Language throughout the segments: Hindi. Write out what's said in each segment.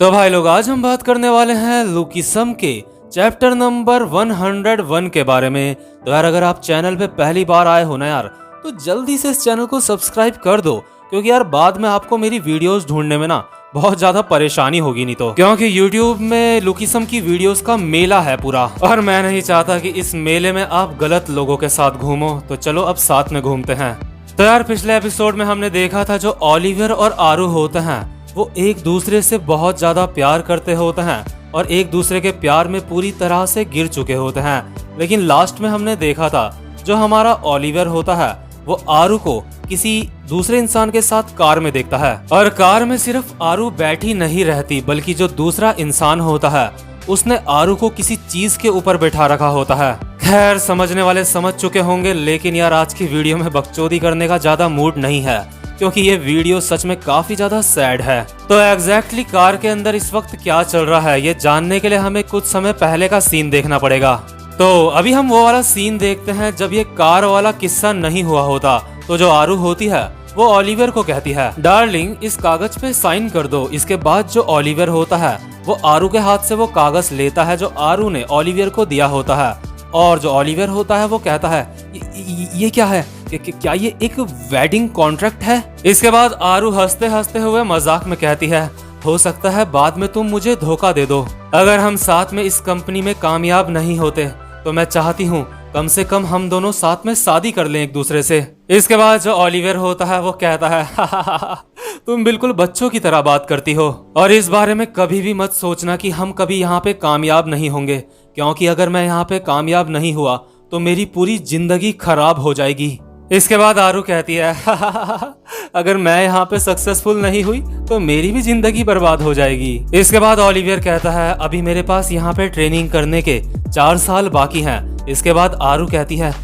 तो भाई लोग, आज हम बात करने वाले हैं लुकिसम के चैप्टर नंबर 101 के बारे में। तो यार, अगर आप चैनल पे पहली बार आए हो ना यार, तो जल्दी से इस चैनल को सब्सक्राइब कर दो, क्योंकि यार बाद में आपको मेरी वीडियोस ढूंढने में ना बहुत ज्यादा परेशानी होगी नहीं तो, क्योंकि YouTube में लुकिसम की वीडियोस का मेला है पूरा, और मैं नहीं चाहता कि इस मेले में आप गलत लोगों के साथ घूमो। तो चलो अब साथ में घूमते हैं। तो यार, पिछले एपिसोड में हमने देखा था जो ओलिवर और आरू होते हैं वो एक दूसरे से बहुत ज्यादा प्यार करते होते हैं और एक दूसरे के प्यार में पूरी तरह से गिर चुके होते हैं। लेकिन लास्ट में हमने देखा था जो हमारा ओलिवर होता है वो आरू को किसी दूसरे इंसान के साथ कार में देखता है, और कार में सिर्फ आरू बैठी नहीं रहती, बल्कि जो दूसरा इंसान होता है उसने आरू को किसी चीज के ऊपर बैठा रखा होता है। खैर, समझने वाले समझ चुके होंगे, लेकिन यार आज की वीडियो में बकचोदी करने का ज्यादा मूड नहीं है, क्योंकि ये वीडियो सच में काफी ज्यादा सैड है। तो एग्जैक्टली कार के अंदर इस वक्त क्या चल रहा है ये जानने के लिए हमें कुछ समय पहले का सीन देखना पड़ेगा। तो अभी हम वो वाला सीन देखते हैं जब ये कार वाला किस्सा नहीं हुआ होता। तो जो आरू होती है वो ओलिवर को कहती है, डार्लिंग इस कागज पे साइन कर दो। इसके बाद जो ओलिवर होता है वो आरू के हाथ से वो कागज लेता है जो आरू ने ओलिवर को दिया होता है, और जो ओलिवर होता है वो कहता है ये क्या है, क्या ये एक वेडिंग कॉन्ट्रैक्ट है। इसके बाद आरू हंसते हंसते हुए मजाक में कहती है, हो सकता है बाद में तुम मुझे धोखा दे दो। अगर हम साथ में इस कंपनी में कामयाब नहीं होते तो मैं चाहती हूँ कम से कम हम दोनों साथ में शादी कर लें एक दूसरे से। इसके बाद जो ओलिवर होता है वो कहता है तुम बिल्कुल बच्चों की तरह बात करती हो, और इस बारे में कभी भी मत सोचना कि हम कभी यहाँ पे कामयाब नहीं होंगे, क्योंकि अगर मैं यहाँ पे कामयाब नहीं हुआ तो मेरी पूरी जिंदगी खराब हो जाएगी। इसके बाद आरू कहती है अगर मैं यहाँ पे सक्सेसफुल नहीं हुई तो मेरी भी जिंदगी बर्बाद हो जाएगी। इसके बाद ओलिवर कहता है, अभी मेरे पास यहाँ पे ट्रेनिंग करने के 4 साल बाकी हैं। इसके बाद आरू कहती है,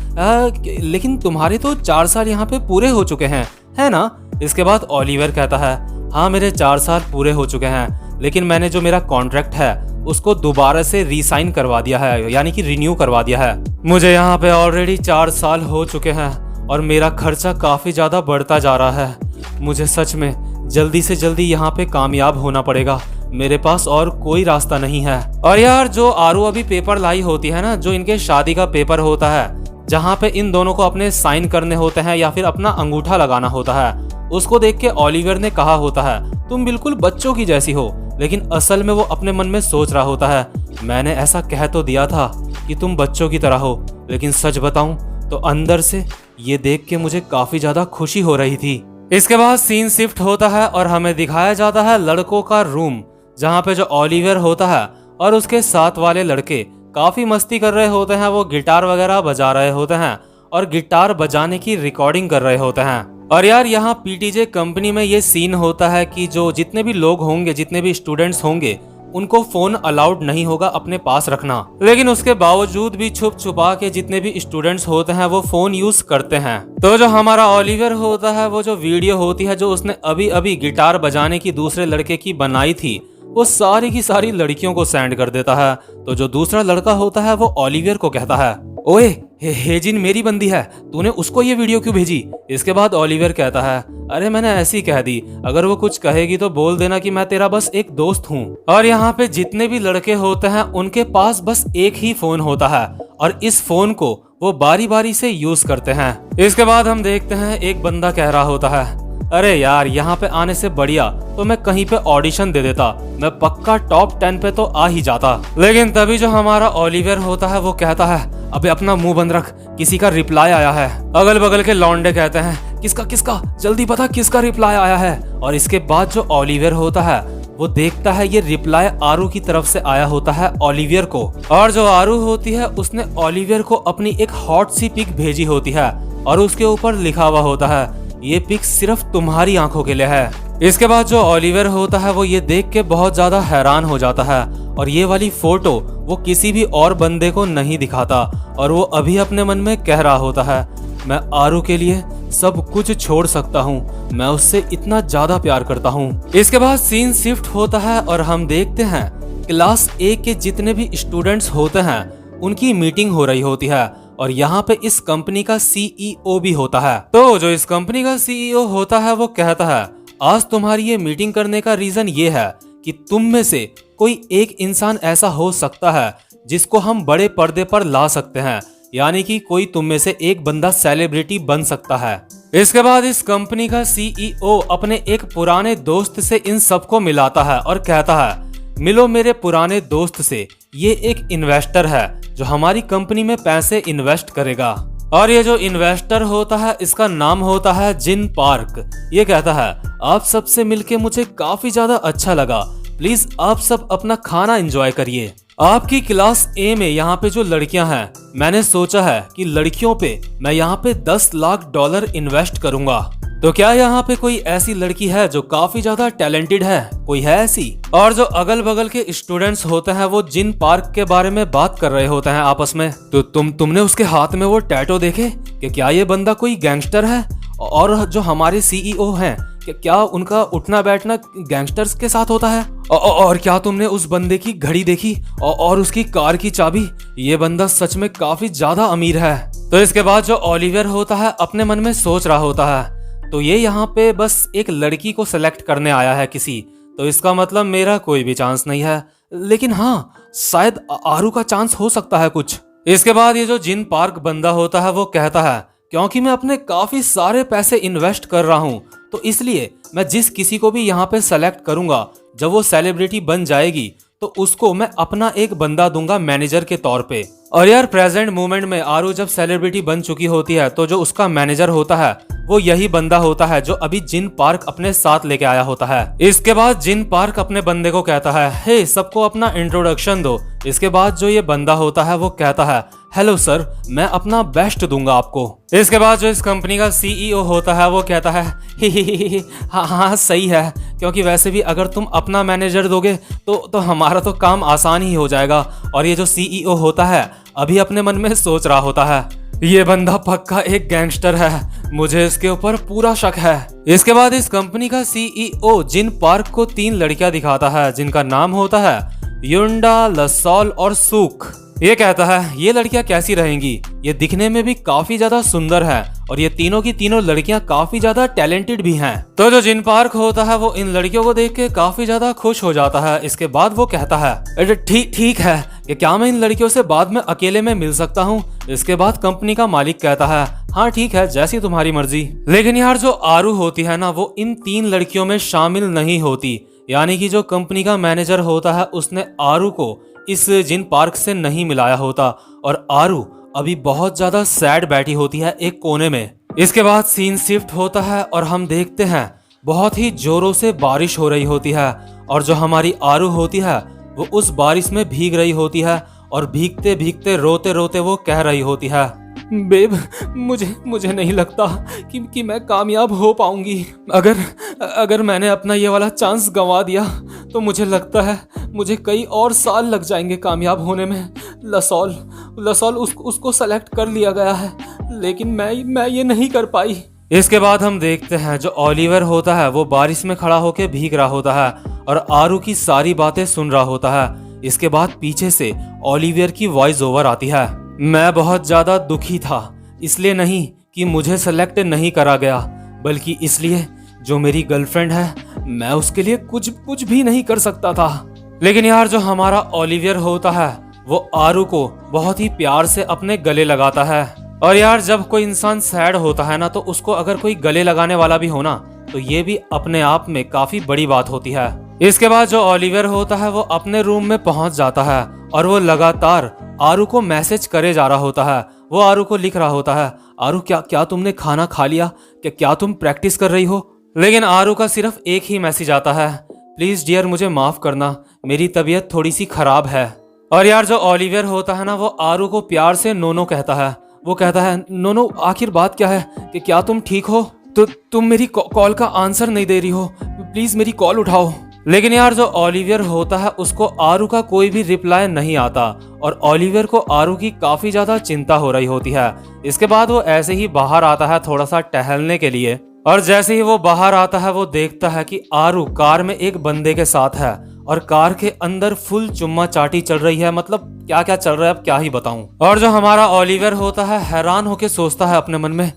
लेकिन तुम्हारे तो 4 साल यहाँ पे पूरे हो चुके हैं, है ना। इसके बाद ओलिवर कहता है, हाँ मेरे 4 साल पूरे हो चुके हैं, लेकिन मैंने जो मेरा कॉन्ट्रैक्ट है उसको दोबारा से रीसाइन करवा दिया है, यानी कि रिन्यू करवा दिया है। मुझे यहाँ पे ऑलरेडी 4 साल हो चुके हैं और मेरा खर्चा काफी ज्यादा बढ़ता जा रहा है। मुझे सच में जल्दी से जल्दी यहाँ पे कामयाब होना पड़ेगा, मेरे पास और कोई रास्ता नहीं है। और यार, जो आरू अभी पेपर लाई होती है ना, जो इनके शादी का पेपर होता है जहाँ पे इन दोनों को अपने साइन करने होते हैं या फिर अपना अंगूठा लगाना होता है, उसको देख के ओलिवर ने कहा होता है, तुम बिल्कुल बच्चों की जैसी हो। लेकिन असल में वो अपने मन में सोच रहा होता है, मैंने ऐसा कह तो दिया था कि तुम बच्चों की तरह हो, लेकिन सच बताऊं तो अंदर से ये देख के मुझे काफी ज्यादा खुशी हो रही थी। इसके बाद सीन शिफ्ट होता है और हमें दिखाया जाता है लड़कों का रूम, जहाँ पे जो ओलिवर होता है और उसके साथ वाले लड़के काफी मस्ती कर रहे होते हैं। वो गिटार वगैरह बजा रहे होते हैं और गिटार बजाने की रिकॉर्डिंग कर रहे होते हैं। और यार, यहाँ पीटीजे कंपनी में ये सीन होता है कि जो जितने भी लोग होंगे, जितने भी स्टूडेंट्स होंगे, उनको फोन अलाउड नहीं होगा अपने पास रखना। लेकिन उसके बावजूद भी छुप छुपा के जितने भी स्टूडेंट्स होते हैं वो फोन यूज करते हैं। तो जो हमारा ओलिवर होता है वो जो वीडियो होती है जो उसने अभी अभी गिटार बजाने की दूसरे लड़के की बनाई थी, वो सारी की सारी लड़कियों को सेंड कर देता है। तो जो दूसरा लड़का होता है वो ओलिवर को कहता है, ओए हेजिन मेरी बंदी है, तूने उसको ये वीडियो क्यों भेजी। इसके बाद ओलिवर कहता है, अरे मैंने ऐसी कह दी, अगर वो कुछ कहेगी तो बोल देना कि मैं तेरा बस एक दोस्त हूँ। और यहाँ पे जितने भी लड़के होते हैं उनके पास बस एक ही फोन होता है, और इस फोन को वो बारी बारी से यूज करते हैं। इसके बाद हम देखते हैं एक बंदा कह रहा होता है, अरे यार, यहाँ पे आने से बढ़िया तो मैं कहीं पे ऑडिशन दे देता, मैं पक्का टॉप 10 पे तो आ ही जाता। लेकिन तभी जो हमारा ओलिवर होता है वो कहता है, अबे अपना मुंह बंद रख, किसी का रिप्लाई आया है। अगल बगल के लौंडे कहते हैं, किसका किसका, जल्दी बता किसका रिप्लाई आया है। और इसके बाद जो ओलिवर होता है वो देखता है ये रिप्लाई आरू की तरफ से आया होता है ओलिवर को, और जो आरू होती है उसने ओलिवर को अपनी एक हॉट सी पिक भेजी होती है और उसके ऊपर लिखा हुआ होता है, ये पिक सिर्फ तुम्हारी आंखों के लिए है। इसके बाद जो ओलिवर होता है वो ये देख के बहुत ज्यादा हैरान हो जाता है, और ये वाली फोटो वो किसी भी और बंदे को नहीं दिखाता, और वो अभी अपने मन में कह रहा होता है, मैं आरू के लिए सब कुछ छोड़ सकता हूँ, मैं उससे इतना ज्यादा प्यार करता हूँ। इसके बाद सीन शिफ्ट होता है और हम देखते हैं क्लास ए के जितने भी स्टूडेंट्स होते हैं उनकी मीटिंग हो रही होती है, और यहाँ पे इस कंपनी का सीईओ भी होता है। तो जो इस कंपनी का सीईओ होता है वो कहता है, आज तुम्हारी ये मीटिंग करने का रीजन ये है कि तुम में से कोई एक इंसान ऐसा हो सकता है जिसको हम बड़े पर्दे पर ला सकते हैं, यानी कि कोई तुम में से एक बंदा सेलिब्रिटी बन सकता है। इसके बाद इस कंपनी का सीईओ अपने एक पुराने दोस्त से इन सबको मिलाता है और कहता है, मिलो मेरे पुराने दोस्त से, ये एक इन्वेस्टर है जो हमारी कंपनी में पैसे इन्वेस्ट करेगा। और ये जो इन्वेस्टर होता है इसका नाम होता है जिन पार्क। ये कहता है, आप सबसे मिलके मुझे काफी ज्यादा अच्छा लगा, प्लीज आप सब अपना खाना एंजॉय करिए। आपकी क्लास ए में यहाँ पे जो लड़कियां हैं, मैंने सोचा है कि लड़कियों पे मैं यहाँ पे $10 लाख इन्वेस्ट करूंगा। तो क्या यहाँ पे कोई ऐसी लड़की है जो काफी ज्यादा टैलेंटेड है? कोई है ऐसी? और जो अगल बगल के स्टूडेंट्स होते हैं वो जिन पार्क के बारे में बात कर रहे होते हैं आपस में। तो तुमने उसके हाथ में वो टैटू देखे कि क्या ये बंदा कोई गैंगस्टर है? और जो हमारे सीईओ हैं, क्या उनका उठना बैठना गैंगस्टर्स के साथ होता है? और क्या तुमने उस बंदे की घड़ी देखी और उसकी कार की चाबी? ये बंदा सच में काफी ज्यादा अमीर है। तो इसके बाद जो ओलिवर होता है अपने मन में सोच रहा होता है, तो ये यहाँ पे बस एक लड़की को सेलेक्ट करने आया है किसी, तो इसका मतलब मेरा कोई भी चांस नहीं है। लेकिन हाँ, शायद आरू का चांस हो सकता है कुछ। इसके बाद ये जो जिन पार्क बंदा होता है वो कहता है, क्योंकि मैं अपने काफी सारे पैसे इन्वेस्ट कर रहा हूँ, तो इसलिए मैं जिस किसी को भी यहाँ पे सेलेक्ट करूंगा, जब वो सेलिब्रिटी बन जाएगी तो उसको मैं अपना एक बंदा दूंगा मैनेजर के तौर पे। और यार प्रेजेंट मोमेंट में आरू जब सेलिब्रिटी बन चुकी होती है तो जो उसका मैनेजर होता है वो यही बंदा होता है जो अभी जिन पार्क अपने साथ लेके आया होता है। इसके बाद जिन पार्क अपने बंदे को कहता है, हे सबको अपना इंट्रोडक्शन दो। इसके बाद जो ये बंदा होता है वो कहता है, हेलो सर, मैं अपना बेस्ट दूंगा आपको। इसके बाद जो इस कंपनी का सीईओ होता है वो कहता है, ही हाँ हाँ सही है, क्योंकि वैसे भी अगर तुम अपना मैनेजर दोगे तो हमारा तो काम आसान ही हो जाएगा। और ये जो सीईओ होता है अभी अपने मन में सोच रहा होता है, ये बंदा पक्का एक गैंगस्टर है, मुझे इसके ऊपर पूरा शक है। इसके बाद इस कंपनी का सीईओ जिन पार्क को 3 लड़कियां दिखाता है जिनका नाम होता है युंडा, लसॉल और सूख। ये कहता है, ये लड़कियां कैसी रहेंगी? ये दिखने में भी काफी ज्यादा सुंदर है और ये तीनों की तीनों लड़कियां काफी ज्यादा टैलेंटेड भी हैं। तो जो जिन पार्क होता है वो इन लड़कियों को देख के काफी ज्यादा खुश हो जाता है। इसके बाद वो कहता है, ठीक है कि क्या मैं इन लड़कियों से बाद में अकेले में मिल सकता हूँ? इसके बाद कंपनी का मालिक कहता है, हाँ ठीक है, जैसी तुम्हारी मर्जी। लेकिन यार जो आरू होती है ना, वो इन 3 लड़कियों में शामिल नहीं होती। यानी कि जो कंपनी का मैनेजर होता है उसने आरू को इस जिन पार्क से नहीं मिलाया होता और आरू अभी बहुत ज्यादा सैड बैठी होती है एक कोने में। इसके बाद सीन शिफ्ट होता है और हम देखते हैं बहुत ही जोरों से बारिश हो रही होती है और जो हमारी आरू होती है वो उस बारिश में भीग रही होती है और भीगते भीगते रोते रोते वो कह रही होती है, बेब मुझे नहीं लगता कि मैं कामयाब हो पाऊंगी। अगर मैंने अपना ये वाला चांस गंवा दिया तो मुझे लगता है मुझे कई और साल लग जाएंगे कामयाब होने में। लसॉल उसको सेलेक्ट कर लिया गया है, लेकिन मैं ये नहीं कर पाई। इसके बाद हम देखते हैं जो ओलिवर होता है वो बारिश में खड़ा होकर भीग रहा होता है और आरू की सारी बातें सुन रहा होता है। इसके बाद पीछे से ओलिवर की वॉइस ओवर आती है, मैं बहुत ज्यादा दुखी था, इसलिए नहीं कि मुझे सेलेक्ट नहीं करा गया, बल्कि इसलिए जो मेरी गर्लफ्रेंड है मैं उसके लिए कुछ भी नहीं कर सकता था। लेकिन यार जो हमारा ओलिवर होता है वो आरू को बहुत ही प्यार से अपने गले लगाता है। और यार जब कोई इंसान सैड होता है ना, तो उसको अगर कोई गले लगाने वाला भी हो ना, तो ये भी अपने आप में काफी बड़ी बात होती है। इसके बाद जो ओलिवर होता है वो अपने रूम में पहुंच जाता है और वो लगातार आरू को मैसेज करे जा रहा होता है। वो आरू को लिख रहा होता है, आरू क्या तुमने खाना खा लिया? क्या तुम प्रैक्टिस कर रही हो? लेकिन आरू का सिर्फ एक ही मैसेज आता है, प्लीज डियर मुझे माफ करना, मेरी तबीयत थोड़ी सी खराब है। और यार जो ओलिवर होता है ना, वो आरू को प्यार से नोनो कहता है। वो कहता है, नोनो आखिर बात क्या है कि क्या तुम ठीक हो? तो तुम मेरी कॉल का आंसर नहीं दे रही हो, प्लीज मेरी कॉल उठाओ। लेकिन यार जो ओलिवर होता है उसको आरू का कोई भी रिप्लाई नहीं आता और ओलिवर को आरू की काफी ज्यादा चिंता हो रही होती है। इसके बाद वो ऐसे ही बाहर आता है थोड़ा सा टहलने के लिए, और जैसे ही वो बाहर आता है वो देखता है कि आरू कार में एक बंदे के साथ है और कार के अंदर फुल चुम्मा चाटी चल रही है। मतलब क्या क्या चल रहा है अब क्या ही बताऊं। और जो हमारा ओलिवर होता है हैरान होके सोचता है अपने मन में,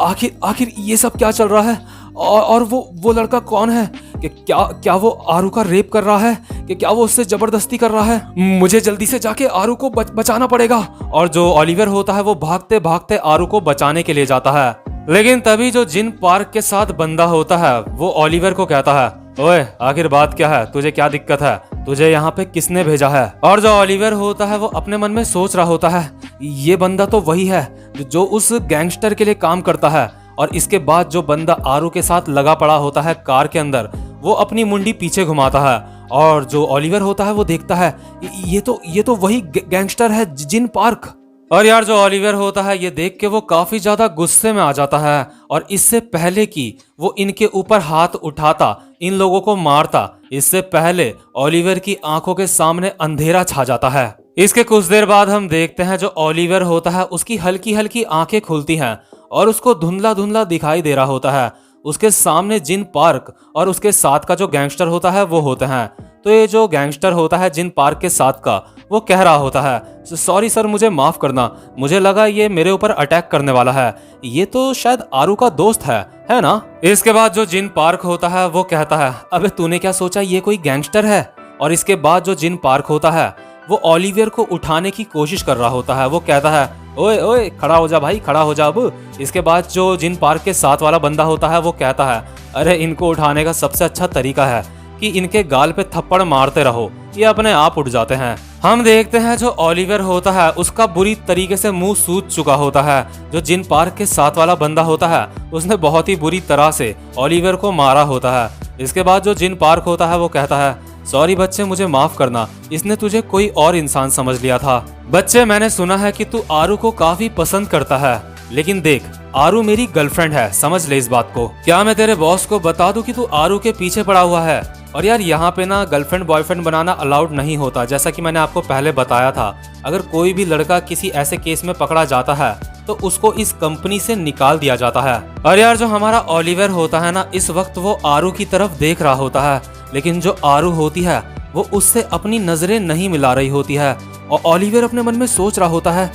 आखिर ये सब क्या चल रहा है? और वो लड़का कौन है? कि क्या वो आरू का रेप कर रहा है? कि क्या वो उससे जबरदस्ती कर रहा है? मुझे जल्दी से जाके आरू को बचाना पड़ेगा। और जो ओलिवर होता है वो भागते भागते आरू को बचाने के लिए जाता है। लेकिन तभी जो जिन पार्क के साथ बंदा होता है वो ओलिवर को कहता है, ओए आखिर बात क्या है? तुझे क्या दिक्कत है? तुझे यहाँ पे किसने भेजा है? और जो ओलिवर होता है वो अपने मन में सोच रहा होता है, ये बंदा तो वही है जो उस गैंगस्टर के लिए काम करता है। और इसके बाद जो बंदा आरू के साथ लगा पड़ा होता है कार के अंदर, वो अपनी मुंडी पीछे घुमाता है और जो ओलिवर होता है वो देखता है ये तो वही गैंगस्टर है, जिन पार्क। और यार जो ओलिवर होता है ये देख के वो काफी ज्यादा गुस्से में आ जाता है और इससे पहले कि वो इनके ऊपर हाथ उठाता, इन लोगों को मारता, इससे पहले ओलिवर की आंखों के सामने अंधेरा छा जाता है। इसके कुछ देर बाद हम देखते हैं जो ओलिवर होता है उसकी हल्की हल्की आंखें खुलती हैं और उसको धुंधला धुंधला दिखाई दे रहा होता है। उसके सामने जिन पार्क और उसके साथ का जो गैंगस्टर होता है वो होते हैं। तो ये जो गैंगस्टर होता है जिन पार्क के साथ का, वो कह रहा होता है, सॉरी सर, मुझे माफ करना, मुझे लगा ये मेरे ऊपर अटैक करने वाला है, ये तो शायद आरू का दोस्त है ना? इसके बाद जो जिन पार्क होता है वो कहता है, अबे तूने क्या सोचा ये कोई गैंगस्टर है? और इसके बाद जो जिन पार्क होता है वो ओलिवर को उठाने की कोशिश कर रहा होता है। वो कहता है, ओए ओए खड़ा हो जा भाई, खड़ा हो जा अब। इसके बाद जो जिन पार्क के साथ वाला बंदा होता है वो कहता है, अरे इनको उठाने का सबसे अच्छा तरीका है कि इनके गाल पे थप्पड़ मारते रहो, ये अपने आप उठ जाते हैं। हम देखते हैं जो ओलिवर होता है उसका बुरी तरीके से मुंह सूज चुका होता है। जो जिन पार्क के साथ वाला बंदा होता है उसने बहुत ही बुरी तरह से ओलिवर को मारा होता है। इसके बाद जो जिन पार्क होता है वो कहता है, सॉरी बच्चे, मुझे माफ करना, इसने तुझे कोई और इंसान समझ लिया था। बच्चे, मैंने सुना है कि तू आरू को काफी पसंद करता है, लेकिन देख आरू मेरी गर्लफ्रेंड है, समझ ले इस बात को। क्या मैं तेरे बॉस को बता दूं कि तू आरू के पीछे पड़ा हुआ है? और यार यहाँ पे ना गर्लफ्रेंड बॉयफ्रेंड बनाना अलाउड नहीं होता, जैसा कि मैंने आपको पहले बताया था। अगर कोई भी लड़का किसी ऐसे केस में पकड़ा जाता है तो उसको इस कंपनी से निकाल दिया जाता है। और यार जो हमारा ओलिवर होता है ना, इस वक्त वो आरू की तरफ देख रहा होता है, लेकिन जो आरू होती है वो उससे अपनी नजरें नहीं मिला रही होती है। और ओलिवर अपने मन में सोच रहा होता है,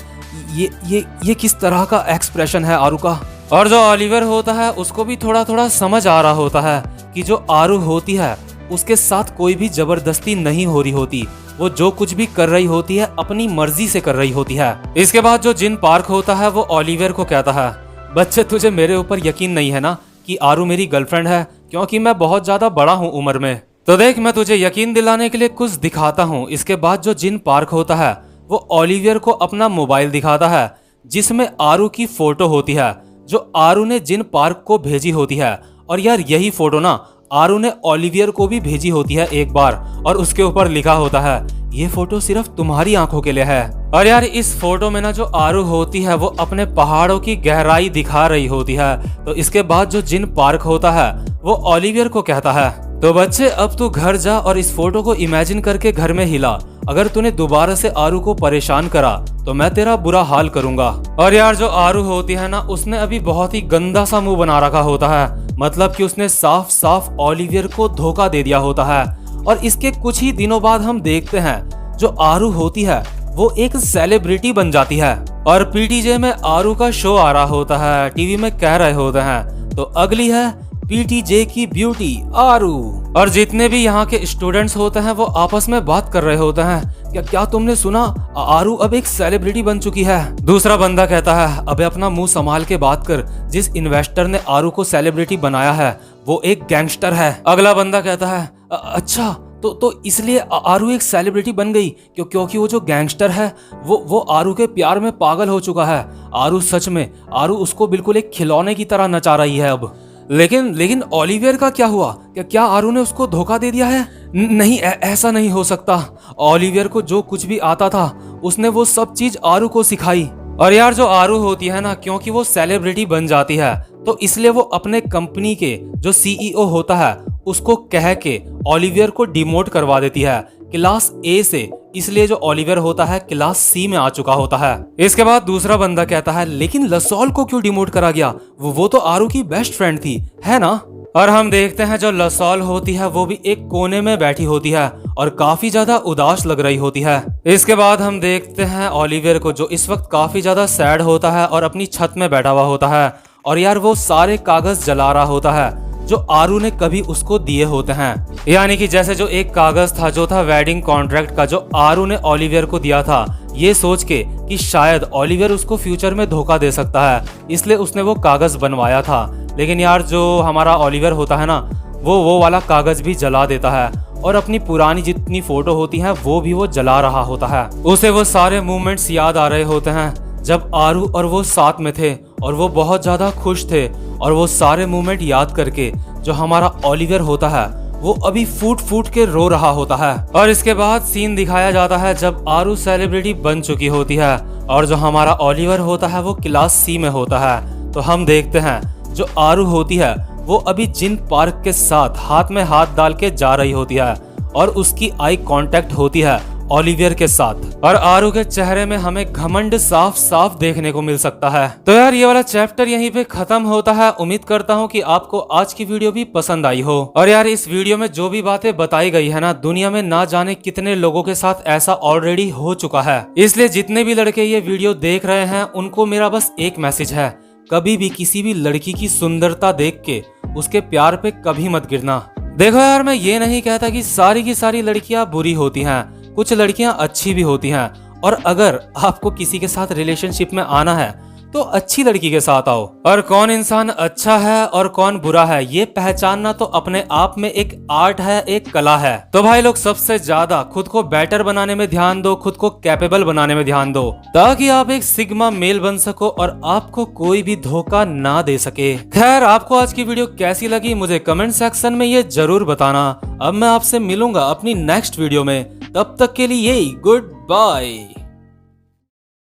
ये किस तरह का एक्सप्रेशन है आरू का। और जो ओलिवर होता है उसको भी थोड़ा थोड़ा समझ आ रहा होता है कि जो आरू होती है उसके साथ कोई भी जबरदस्ती नहीं हो रही होती, वो जो कुछ भी कर रही होती है अपनी मर्जी से कर रही होती है। इसके बाद जो जिन पार्क होता है वो ओलिवर को कहता है, बच्चे तुझे मेरे ऊपर यकीन नहीं है ना कि आरू मेरी गर्लफ्रेंड है, क्योंकि मैं बहुत ज्यादा बड़ा हूँ उम्र में। तो देख, मैं तुझे यकीन दिलाने के लिए कुछ दिखाता हूँ। इसके बाद जो जिन पार्क होता है वो ओलिवर को अपना मोबाइल दिखाता है जिसमें आरू की फोटो होती है जो आरू ने जिन पार्क को भेजी होती है। और यार यही फोटो ना आरू ने ओलिवियर को भी भेजी होती है एक बार, और उसके ऊपर लिखा होता है, ये फोटो सिर्फ तुम्हारी आंखों के लिए है। और यार इस फोटो में ना जो आरू होती है वो अपने पहाड़ों की गहराई दिखा रही होती है। तो इसके बाद जो जिन पार्क होता है वो ओलिवियर को कहता है, तो बच्चे अब तू घर जा और इस फोटो को इमेजिन करके घर में हिला। अगर तूने दोबारा से आरू को परेशान करा तो मैं तेरा बुरा हाल करूंगा। और यार जो आरू होती है ना, उसने अभी बहुत ही गंदा सा मुंह बना रखा होता है, मतलब कि उसने साफ साफ ओलिवियर को धोखा दे दिया होता है। और इसके कुछ ही दिनों बाद हम देखते हैं जो आरू होती है वो एक सेलिब्रिटी बन जाती है। और पीटीजे में आरू का शो आ रहा होता है, टीवी में कह रहे होते हैं, तो अगली है पीटीजे की ब्यूटी आरू। और जितने भी यहाँ के स्टूडेंट्स होते हैं वो आपस में बात कर रहे होते हैं, क्या तुमने सुना, आरू अब एक सेलिब्रिटी बन चुकी है। दूसरा बंदा कहता है, अबे अपना मुंह संभाल के बात कर, जिस इन्वेस्टर ने आरू को सेलिब्रिटी बनाया है वो एक गैंगस्टर है। अगला बंदा कहता है, अच्छा तो इसलिए आरू एक सेलिब्रिटी बन गई क्योंकि वो जो गैंगस्टर है वो आरू के प्यार में पागल हो चुका है। आरू सच में, आरू उसको बिल्कुल एक खिलौने की तरह नचा रही है अब। लेकिन ओलिवियर का क्या हुआ? क्या आरू ने उसको धोखा दे दिया है? नहीं, ऐसा नहीं हो सकता। ओलिवियर को जो कुछ भी आता था उसने वो सब चीज आरू को सिखाई। और यार जो आरू होती है ना, क्योंकि वो सेलिब्रिटी बन जाती है तो इसलिए वो अपने कंपनी के जो सीईओ होता है उसको कह के ओलिवियर को डिमोट करवा देती है क्लास ए से, इसलिए जो ओलिवियर होता है क्लास सी में आ चुका होता है। इसके बाद दूसरा बंदा कहता है, लेकिन लसॉल को क्यों डिमोट करा गया? वो तो आरू की बेस्ट फ्रेंड थी, है ना? और हम देखते हैं जो लसॉल होती है वो भी एक कोने में बैठी होती है और काफी ज्यादा उदास लग रही होती है। इसके बाद हम देखते हैं ओलिवियर को, जो इस वक्त काफी ज्यादा सैड होता है और अपनी छत में बैठा हुआ होता है। और यार वो सारे कागज जला रहा होता है जो आरू ने कभी उसको दिए होते हैं। यानी कि जैसे जो एक कागज था जो था वेडिंग कॉन्ट्रैक्ट का, जो आरू ने ओलिवियर को दिया था, ये सोच के कि शायद ओलिवियर उसको फ्यूचर में धोखा दे सकता है, इसलिए उसने वो कागज बनवाया था। लेकिन यार जो हमारा ओलिवियर होता है ना, वो वाला कागज भी जला देता है और अपनी पुरानी जितनी फोटो होती हैं वो भी वो जला रहा होता है। उसे वो सारे मोमेंट्स याद आ रहे होते हैं जब आरू और वो साथ में थे और वो बहुत ज्यादा खुश थे, और वो सारे मोमेंट याद करके जो हमारा ओलिवियर होता है वो अभी फूट फूट के रो रहा होता है। और इसके बाद सीन दिखाया जाता है जब आरू सेलिब्रिटी बन चुकी होती है और जो हमारा ओलिवियर होता है वो क्लास सी में होता है। तो हम देखते हैं जो आरू होती है वो अभी जिन पार्क के साथ हाथ में हाथ डाल के जा रही होती है और उसकी आई कांटेक्ट होती है ओलिवियर के साथ, और आरू के चेहरे में हमें घमंड साफ साफ देखने को मिल सकता है। तो यार ये वाला चैप्टर यहीं पे खत्म होता है। उम्मीद करता हूँ कि आपको आज की वीडियो भी पसंद आई हो। और यार इस वीडियो में जो भी बातें बताई गई है ना, दुनिया में ना जाने कितने लोगों के साथ ऐसा ऑलरेडी हो चुका है। इसलिए जितने भी लड़के ये वीडियो देख रहे हैं उनको मेरा बस एक मैसेज है, कभी भी किसी भी लड़की की सुंदरता देख के उसके प्यार पे कभी मत गिरना। देखो यार मैं ये नहीं कहता कि सारी की सारी लड़कियां बुरी होती हैं, कुछ लड़कियां अच्छी भी होती हैं, और अगर आपको किसी के साथ रिलेशनशिप में आना है तो अच्छी लड़की के साथ आओ। और कौन इंसान अच्छा है और कौन बुरा है ये पहचानना तो अपने आप में एक आर्ट है, एक कला है। तो भाई लोग सबसे ज्यादा खुद को बेटर बनाने में ध्यान दो, खुद को कैपेबल बनाने में ध्यान दो, ताकि आप एक सिग्मा मेल बन सको और आपको कोई भी धोखा ना दे सके। खैर आपको आज की वीडियो कैसी लगी मुझे कमेंट सेक्शन में ये जरूर बताना। अब मैं आपसे मिलूंगा अपनी नेक्स्ट वीडियो में, तब तक के लिए गुड बाय।